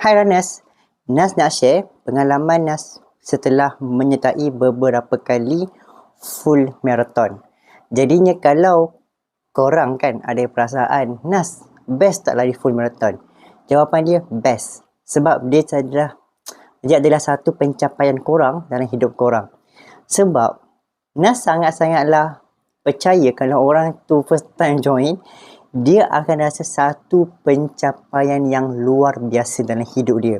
Hai Ranas, Nas nak share pengalaman Nas setelah menyertai beberapa kali full marathon. Jadinya kalau korang kan ada perasaan, Nas, best tak lari full marathon? Jawapan dia best. Sebab dia adalah satu pencapaian korang dalam hidup korang. Sebab Nas sangat-sangatlah percaya kalau orang tu first time join, dia akan rasa satu pencapaian yang luar biasa dalam hidup dia.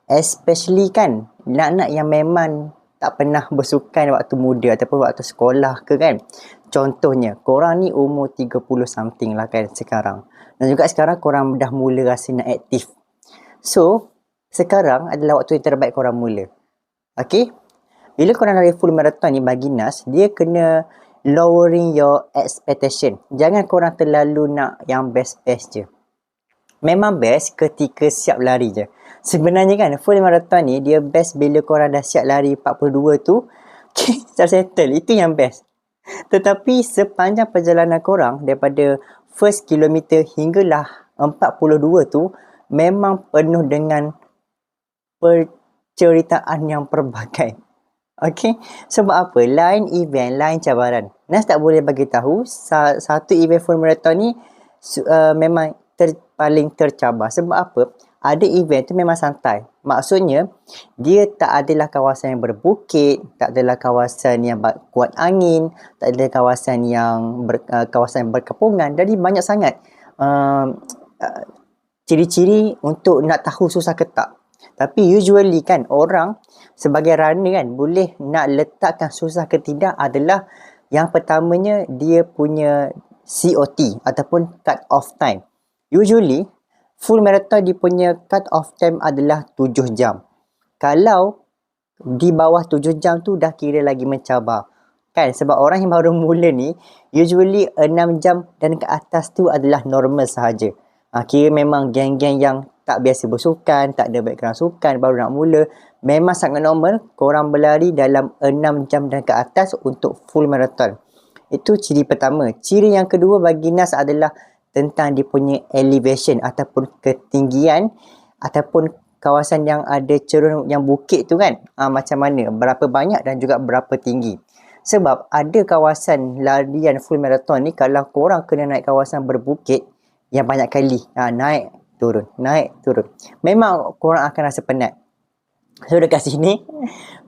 Especially kan, nak-nak yang memang tak pernah bersukan waktu muda ataupun waktu sekolah ke kan. Contohnya, korang ni umur 30 something lah kan sekarang. Dan juga sekarang korang dah mula rasa nak aktif. So, sekarang adalah waktu yang terbaik korang mula. Okay? Bila korang lari full marathon ni bagi Nas, dia kena lowering your expectation. Jangan korang terlalu nak yang best-best je. Memang best ketika siap lari je. Sebenarnya kan full marathon ni dia best bila korang dah siap lari 42 tu. Okay, dah settle. Itu yang best. Tetapi sepanjang perjalanan korang daripada first kilometer hinggalah 42 tu memang penuh dengan perceritaan yang pelbagai. Okay, sebab apa? Lain event, lain cabaran. Nas tak boleh bagi tahu satu event full marathon ni memang paling tercabar. Sebab apa? Ada event tu memang santai. Maksudnya, dia tak adalah kawasan yang berbukit, tak adalah kawasan yang kuat angin, tak adalah kawasan yang kawasan berkepungan. Jadi banyak sangat ciri-ciri untuk nak tahu susah ke tak. Tapi usually kan orang sebagai runner kan boleh nak letakkan susah ke tidak adalah yang pertamanya dia punya COT ataupun cut off time. Usually full marathon dia punya cut off time adalah 7 jam. Kalau di bawah 7 jam tu dah kira lagi mencabar. Kan sebab orang yang baru mula ni usually 6 jam dan ke atas tu adalah normal sahaja. Kira memang geng-geng yang tak biasa bersukan, tak ada background sukan, baru nak mula. Memang sangat normal korang berlari dalam 6 jam dan ke atas untuk full marathon. Itu ciri pertama. Ciri yang kedua bagi Nas adalah tentang dia punya elevation ataupun ketinggian ataupun kawasan yang ada cerun yang bukit tu kan. Macam mana, berapa banyak dan juga berapa tinggi. Sebab ada kawasan larian full marathon ni kalau korang kena naik kawasan berbukit yang banyak kali, naik turun, memang korang akan rasa penat. So dekat sini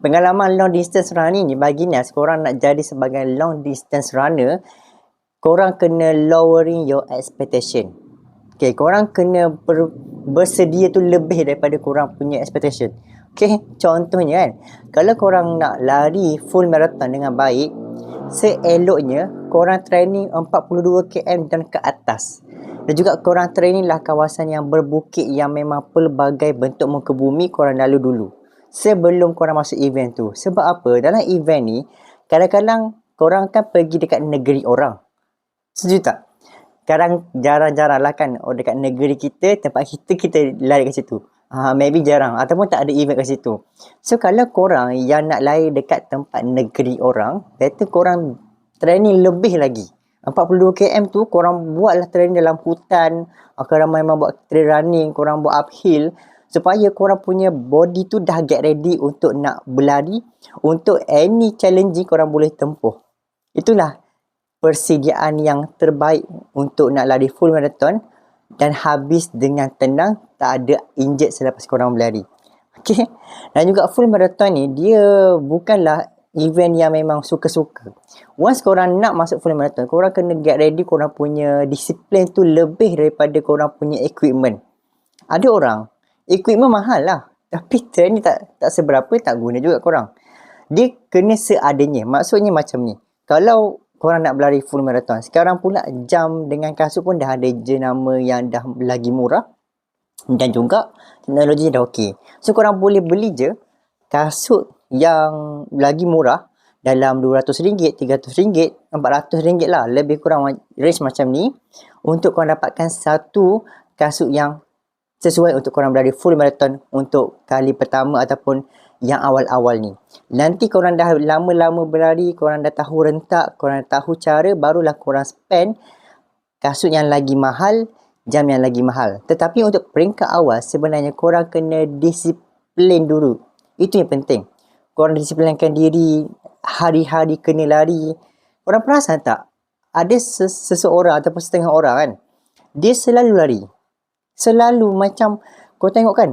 pengalaman long distance running ni bagi Nas, korang nak jadi sebagai long distance runner, korang kena lowering your expectation. Okay, korang kena bersedia tu lebih daripada korang punya expectation. Okay, contohnya kan, kalau korang nak lari full marathon dengan baik, seeloknya korang training 42 km dan ke atas. Dan juga korang training lah kawasan yang berbukit yang memang pelbagai bentuk muka bumi korang lalu dulu. Sebelum korang masuk event tu. Sebab apa? Dalam event ni, kadang-kadang korang kan pergi dekat negeri orang. Setuju tak? Sekarang jarang-jarang lah kan dekat negeri kita, tempat kita lari kat situ. Maybe jarang ataupun tak ada event kat situ. So kalau korang yang nak lari dekat tempat negeri orang, better korang training lebih lagi. 42 km tu korang buatlah training dalam hutan, korang memang buat trail running, korang buat uphill supaya korang punya body tu dah get ready untuk nak berlari, untuk any challenging korang boleh tempuh. Itulah persediaan yang terbaik untuk nak lari full marathon dan habis dengan tenang, tak ada injured selepas korang berlari. Okay. Dan juga full marathon ni dia bukanlah event yang memang suka-suka. Once korang nak masuk full marathon, korang kena get ready korang punya disiplin tu lebih daripada korang punya equipment. Ada orang equipment mahal lah, tapi training tak seberapa, tak guna juga korang. Dia kena seadanya. Maksudnya macam ni, kalau korang nak berlari full marathon, sekarang pula jam dengan kasut pun dah ada jenama yang dah lagi murah dan juga teknologi dah okey. So korang boleh beli je kasut yang lagi murah dalam RM200, RM300, RM400 lah, lebih kurang range macam ni, untuk korang dapatkan satu kasut yang sesuai untuk korang berlari full marathon untuk kali pertama ataupun yang awal-awal ni. Nanti korang dah lama-lama berlari, korang dah tahu rentak, korang dah tahu cara, barulah korang spend kasut yang lagi mahal jam yang lagi mahal. Tetapi untuk peringkat awal, sebenarnya korang kena disiplin dulu. Itu yang penting. Korang disiplinkan diri, hari-hari kena lari. Korang perasan tak? Ada seseorang ataupun setengah orang kan, dia selalu lari. Selalu macam, kau tengok kan,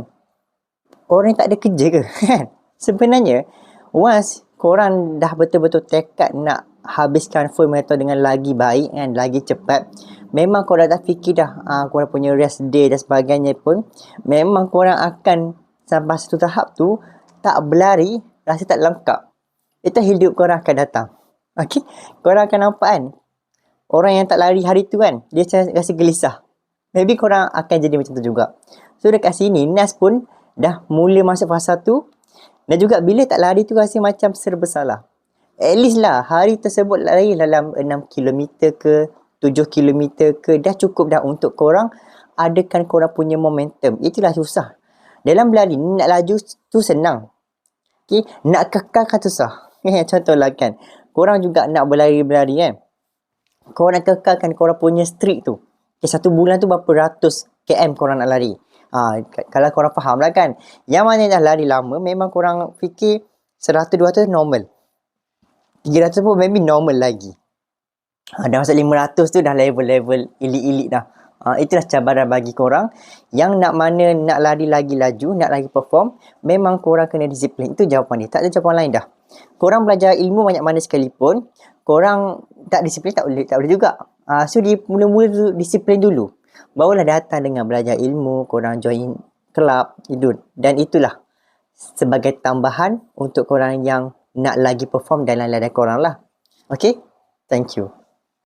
orang yang tak ada kerja ke? Kan? Sebenarnya, once korang dah betul-betul tekad nak habiskan full marathon dengan lagi baik kan, lagi cepat, memang korang dah fikir dah, korang punya rest day dan sebagainya pun, memang korang akan sampai satu tahap tu, tak berlari, rasa tak lengkap. Itu hidup korang akan datang. Okay? Korang akan nampak kan, orang yang tak lari hari tu kan, dia rasa gelisah. Maybe korang akan jadi macam tu juga. So dekat sini, Nas pun dah mula masuk fasa tu. Dan juga bila tak lari tu rasa macam serba salah. At least lah, hari tersebut lari dalam 6km ke, 7km ke, dah cukup dah untuk korang adakan korang punya momentum. Itulah susah. Dalam berlari, nak laju tu senang. Okay? Nak kekalkan susah. Contohlah kan, korang juga nak berlari-berlari kan. Korang nak kekalkan korang punya streak tu. Okay, satu bulan tu berapa ratus km korang nak lari. Kalau korang faham lah kan. Yang mana dah lari lama, memang korang fikir 100-200 normal. 300 pun maybe normal lagi. Dah masuk 500 tu dah level-level elit-elit dah. Itulah cabaran bagi korang. Yang nak mana nak lari lagi laju, nak lagi perform, memang korang kena disiplin. Itu jawapan dia. Tak ada jawapan lain dah. Korang belajar ilmu banyak mana sekalipun, korang tak disiplin tak boleh juga. So dia mula-mula disiplin dulu. Barulah datang dengan belajar ilmu, korang join kelab, dan itulah sebagai tambahan untuk korang yang nak lagi perform dan lain-lain korang lah. Okay? Thank you.